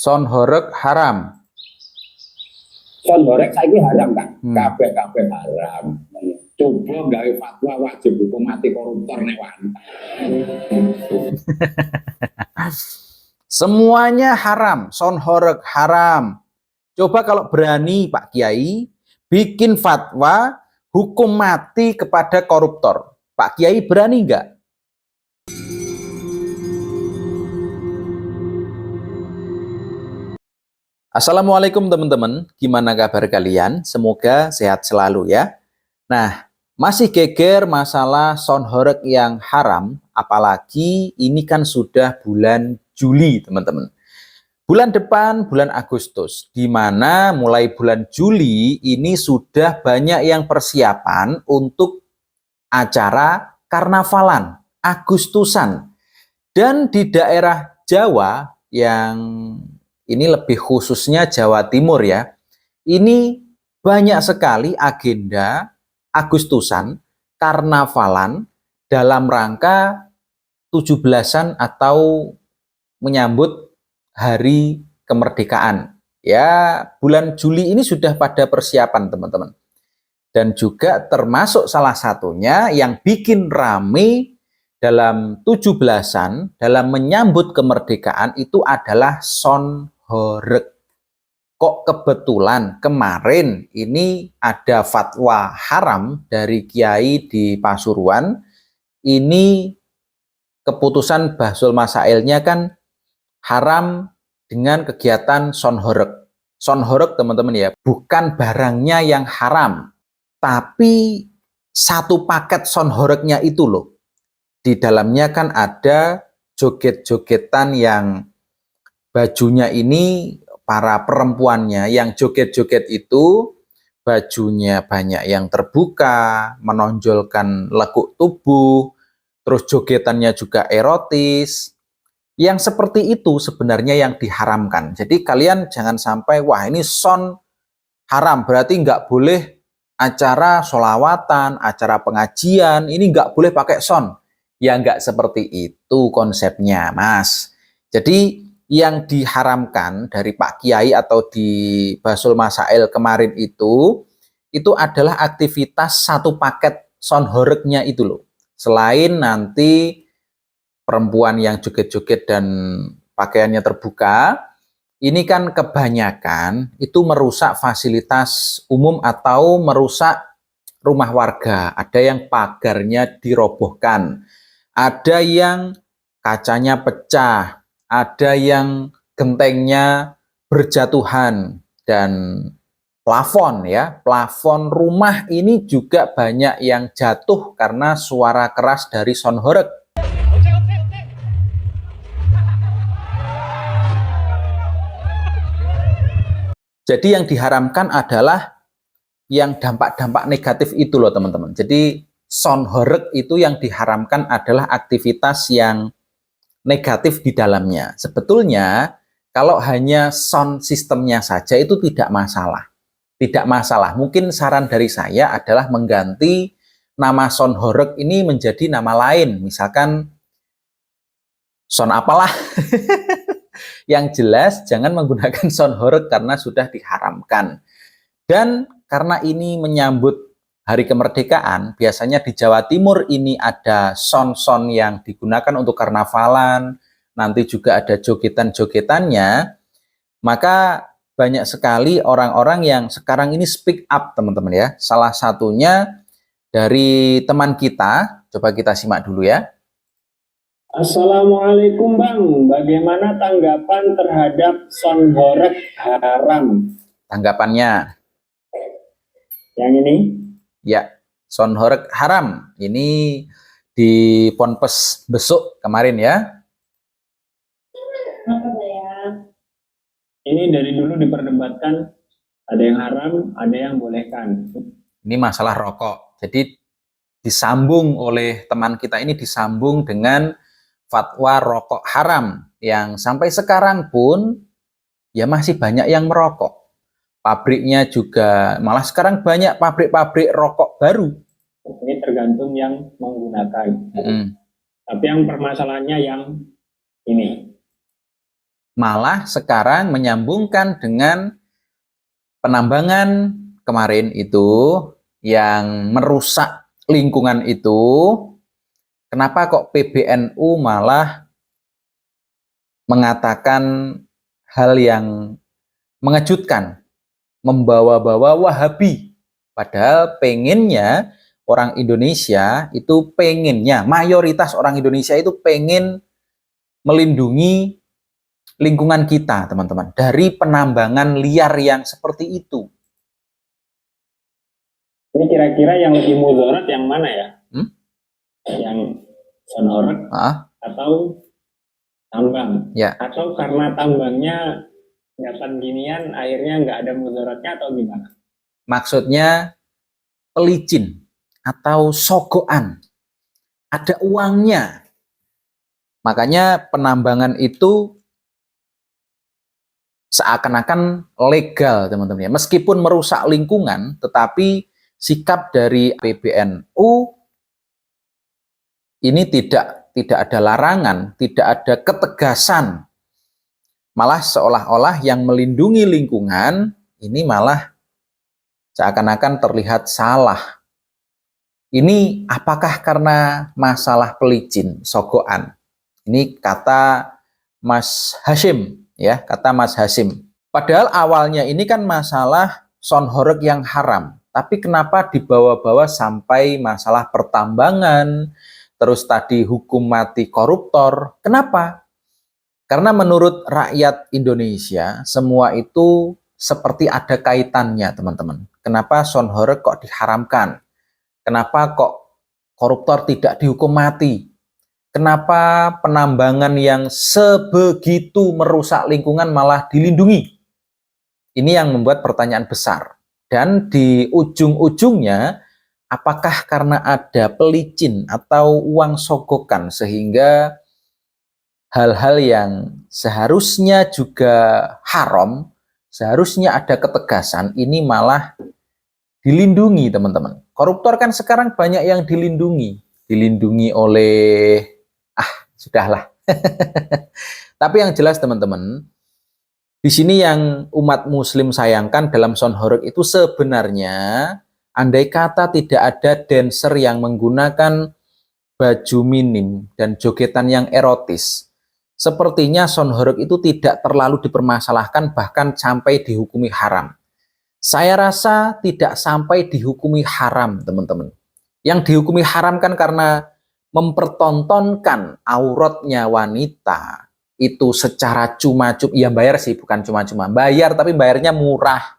Son horeg haram. Son horeg saiki haram kan? Kabeh haram. Coba gawe fatwa wajib hukum mati koruptor nek Semuanya haram, son horeg haram. Coba kalau berani Pak Kiai bikin fatwa hukum mati kepada koruptor. Pak Kiai berani nggak? Assalamualaikum teman-teman, gimana kabar kalian? Semoga sehat selalu ya. Nah, masih geger masalah son horeg yang haram, apalagi ini kan sudah bulan Juli teman-teman. Bulan depan, bulan Agustus, di mana mulai bulan Juli ini sudah banyak yang persiapan untuk acara karnavalan, Agustusan. Dan di daerah Jawa yang ini lebih khususnya Jawa Timur ya, ini banyak sekali agenda Agustusan, karnavalan dalam rangka 17-an atau menyambut hari kemerdekaan. Ya, bulan Juli ini sudah pada persiapan teman-teman. Dan juga termasuk salah satunya yang bikin rame dalam 17-an, dalam menyambut kemerdekaan itu adalah son horeg. Kok kebetulan kemarin ini ada fatwa haram dari Kiai di Pasuruan. Ini keputusan Bahsul Masailnya kan haram dengan kegiatan son horeg. Son horeg teman-teman ya, bukan barangnya yang haram, tapi satu paket son horegnya itu loh. Di dalamnya kan ada joget-jogetan yang bajunya ini para perempuannya yang joget-joget itu bajunya banyak yang terbuka, menonjolkan lekuk tubuh, terus jogetannya juga erotis. Yang seperti itu sebenarnya yang diharamkan. Jadi kalian jangan sampai, wah ini son haram, berarti nggak boleh acara sholawatan, acara pengajian, ini nggak boleh pakai son. Ya nggak seperti itu konsepnya, Mas. Jadi yang diharamkan dari Pak Kiai atau di Bahsul Masail kemarin itu adalah aktivitas satu paket son horegnya itu loh. Selain nanti perempuan yang joget-joget dan pakaiannya terbuka, ini kan kebanyakan itu merusak fasilitas umum atau merusak rumah warga. Ada yang pagarnya dirobohkan, ada yang kacanya pecah, ada yang gentengnya berjatuhan, dan plafon ya, plafon rumah ini juga banyak yang jatuh karena suara keras dari son horeg. Jadi yang diharamkan adalah yang dampak-dampak negatif itu loh teman-teman. Jadi son horeg itu yang diharamkan adalah aktivitas yang negatif di dalamnya. Sebetulnya kalau hanya sound sistemnya saja itu tidak masalah. Tidak masalah. Mungkin saran dari saya adalah mengganti nama son horeg ini menjadi nama lain. Misalkan son apalah. Yang jelas jangan menggunakan son horeg karena sudah diharamkan. Dan karena ini menyambut hari kemerdekaan, biasanya di Jawa Timur ini ada son-son yang digunakan untuk karnavalan, nanti juga ada jogetan-jogetannya, maka banyak sekali orang-orang yang sekarang ini speak up teman-teman ya. Salah satunya dari teman kita, coba kita simak dulu ya. Assalamualaikum Bang, bagaimana tanggapan terhadap son horeg haram? Tanggapannya? Yang ini? Ya, son horeg haram. Ini di Ponpes Besuk kemarin ya. Ini dari dulu diperdebatkan, ada yang haram, ada yang bolehkan. Ini masalah rokok. Jadi disambung oleh teman kita ini, disambung dengan fatwa rokok haram yang sampai sekarang pun ya masih banyak yang merokok. Pabriknya juga, malah sekarang banyak pabrik-pabrik rokok baru. Ini tergantung yang menggunakan. Tapi yang permasalahannya yang ini. Malah sekarang menyambungkan dengan penambangan kemarin itu yang merusak lingkungan itu. Kenapa kok PBNU malah mengatakan hal yang mengejutkan, membawa-bawa Wahabi? Padahal pengennya orang Indonesia itu pengennya, mayoritas orang Indonesia itu pengen melindungi lingkungan kita, teman-teman, dari penambangan liar yang seperti itu. Ini kira-kira yang lebih mudarat yang mana ya? Yang sonorek atau tambang? Ya. Atau karena tambangnya kelihatan ginian, airnya nggak ada mudaratnya atau gimana? Maksudnya pelicin atau sogokan. Ada uangnya. Makanya penambangan itu seakan-akan legal, teman-teman. Meskipun merusak lingkungan, tetapi sikap dari PBNU ini tidak ada larangan, tidak ada ketegasan. Malah seolah-olah yang melindungi lingkungan ini malah seakan-akan terlihat salah. Ini apakah karena masalah pelicin, sogokan? Ini kata Mas Hashim, ya, kata Mas Hashim. Padahal awalnya ini kan masalah sonhoreg yang haram. Tapi kenapa dibawa-bawa sampai masalah pertambangan, terus tadi hukum mati koruptor? Kenapa? Karena menurut rakyat Indonesia, semua itu seperti ada kaitannya, teman-teman. Kenapa sonhoreg kok diharamkan? Kenapa kok koruptor tidak dihukum mati? Kenapa penambangan yang sebegitu merusak lingkungan malah dilindungi? Ini yang membuat pertanyaan besar. Dan di ujung-ujungnya, apakah karena ada pelicin atau uang sogokan sehingga hal-hal yang seharusnya juga haram, seharusnya ada ketegasan, ini malah dilindungi, teman-teman. Koruptor kan sekarang banyak yang dilindungi oleh, sudahlah. Tapi yang jelas, teman-teman, di sini yang umat muslim sayangkan dalam sonhoreg itu sebenarnya andai kata tidak ada dancer yang menggunakan baju minim dan jogetan yang erotis, sepertinya sonhoreg itu tidak terlalu dipermasalahkan, bahkan sampai dihukumi haram. Saya rasa tidak sampai dihukumi haram, teman-teman. Yang dihukumi haram kan karena mempertontonkan auratnya wanita itu secara cuma-cuma, ya bayar sih, bukan cuma-cuma, bayar tapi bayarnya murah.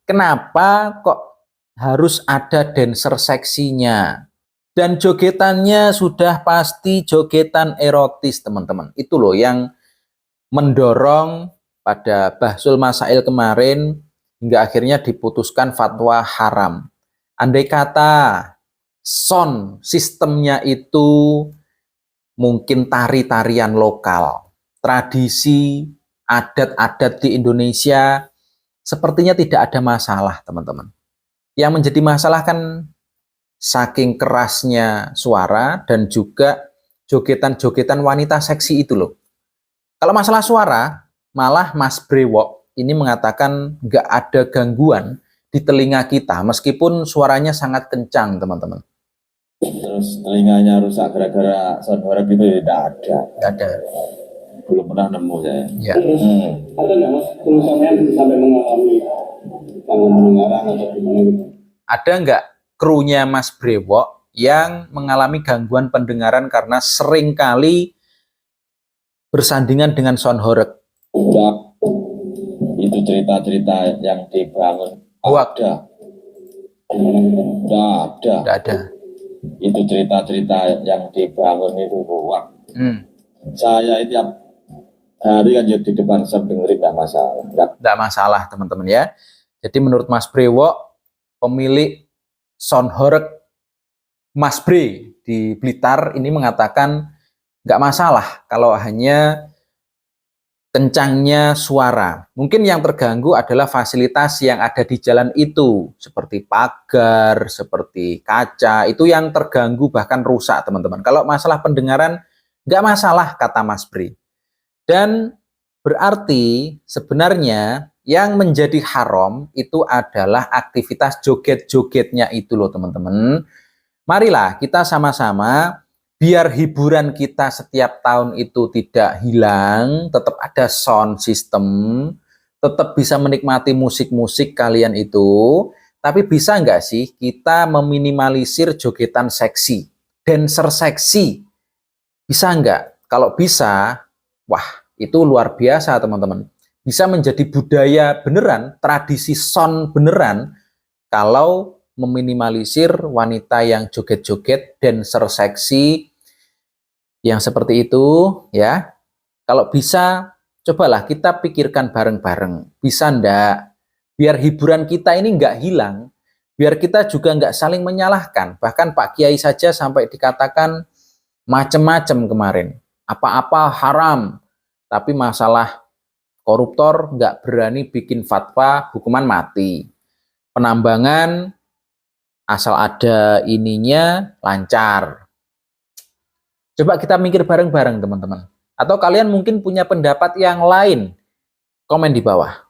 Kenapa kok harus ada dancer seksinya? Dan jogetannya sudah pasti jogetan erotis, teman-teman. Itu loh yang mendorong pada Bahsul Masail kemarin hingga akhirnya diputuskan fatwa haram. Andai kata sistemnya itu mungkin tari-tarian lokal, tradisi, adat-adat di Indonesia, sepertinya tidak ada masalah, teman-teman. Yang menjadi masalah kan saking kerasnya suara dan juga jogetan-jogetan wanita seksi itu loh. Kalau masalah suara, malah Mas Brewok ini mengatakan nggak ada gangguan di telinga kita, meskipun suaranya sangat kencang, teman-teman. Terus telinganya rusak gara-gara sonhoreg itu tidak ada. Nggak ada. Belum pernah nemu saya. Ya. Ada nggak Mas kerusakan sampai mengalami gangguan pendengaran atau gimana gitu? Ada nggak krunya Mas Brewok yang mengalami gangguan pendengaran karena sering kali bersandingan dengan sonhoreg? Udah, itu cerita-cerita yang dibangun. Ada. Tidak ada. Itu cerita-cerita yang dibangun itu hoax. Saya itu tiap hari kan di depan dengerin tidak masalah. Tidak masalah, teman-teman ya. Jadi menurut Mas Brewok, pemilik sonhoreg Mas Bre di Blitar ini mengatakan nggak masalah kalau hanya kencangnya suara. Mungkin yang terganggu adalah fasilitas yang ada di jalan itu, seperti pagar, seperti kaca, itu yang terganggu bahkan rusak, teman-teman. Kalau masalah pendengaran, nggak masalah, kata Mas Bre. Dan berarti sebenarnya yang menjadi haram itu adalah aktivitas joget-jogetnya itu loh teman-teman. Marilah kita sama-sama biar hiburan kita setiap tahun itu tidak hilang, tetap ada sound system, tetap bisa menikmati musik-musik kalian itu, tapi bisa nggak sih kita meminimalisir jogetan seksi, dancer seksi? Bisa nggak? Kalau bisa, wah itu luar biasa teman-teman. Bisa menjadi budaya beneran, tradisi sound beneran, kalau meminimalisir wanita yang joget-joget, dancer seksi, yang seperti itu ya. Kalau bisa, cobalah kita pikirkan bareng-bareng. Bisa ndak? Biar hiburan kita ini nggak hilang, biar kita juga nggak saling menyalahkan. Bahkan Pak Kiai saja sampai dikatakan macem-macem kemarin. Apa-apa haram, tapi masalah koruptor nggak berani bikin fatwa hukuman mati. Penambangan asal ada ininya lancar. Coba kita mikir bareng-bareng teman-teman. Atau kalian mungkin punya pendapat yang lain. Komen di bawah.